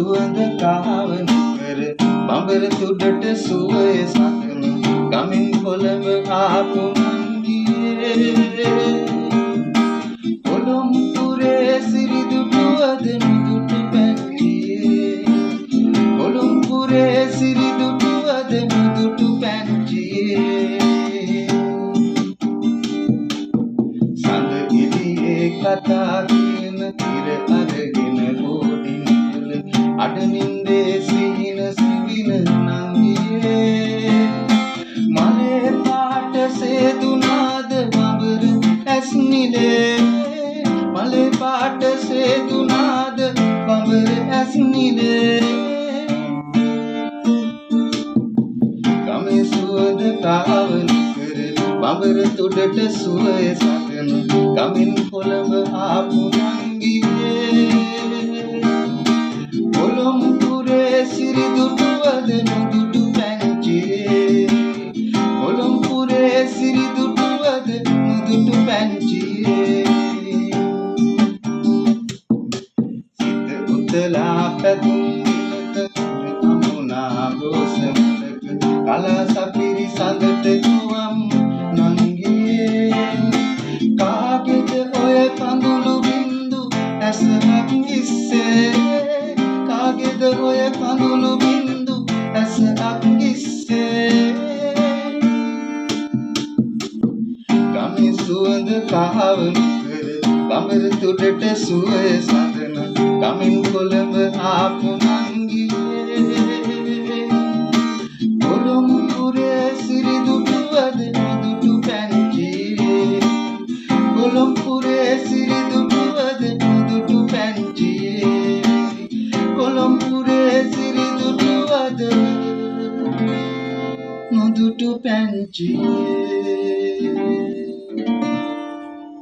සුවඳ කාවන කර බඹර තුඩට සුවය සතන ගමින් කොළඹ ආපු නංගියේ කොළඹුරේ සිරිදුටුවද නුදුටු පැංචියේ කොළඹුරේ සිරිදුටුවද නුදුටු පැංචියේ සඳ එළියේ කතා කියන තිර අරගෙන බෝඩින්වල අඩනින්දේ සිහින සිවින නංගියේ මලේ පාට සේදුනාද බඹර ඇස් නිලේ මලේ පාට සේදුනාද බඹර ඇස් නිලේ ගමේ සුවඳ කාවන කර බඹර තුඩට සුවය සතන ගමින් කොළඹ ආපු නංගියේ කොළඹුරේ සිරිදුටුවද නුදුටු පැංචියේ කොළඹුරේ සිරිදුටුවද නුදුටු පැංචියේ සිත උතලා පැතුම් දිනක අමුණා ගෝසමලක කලා සපිරි සඳට ගුවම් නංගියේ කාගෙද ඔය කඳුළු බින්දු ඇසක් ඉස්සේ කාගෙද ඔය කඳුළු බින්දු ඇසක් ඉස්සේ ගමේ සුවඳ කහවණු කර බඹර තුඩට සුවය සඳන ගමින් කොළඹ ආපු නංගියේ කොළඹුරේ සිරිදුටුවද නුදුටු පැංචියේ කොළඹුරේ සිරිදුටුවද නුදුටු පැංචියේ කොළඹුරේ සිරිදුටුවද නුදුටු පැංචියේ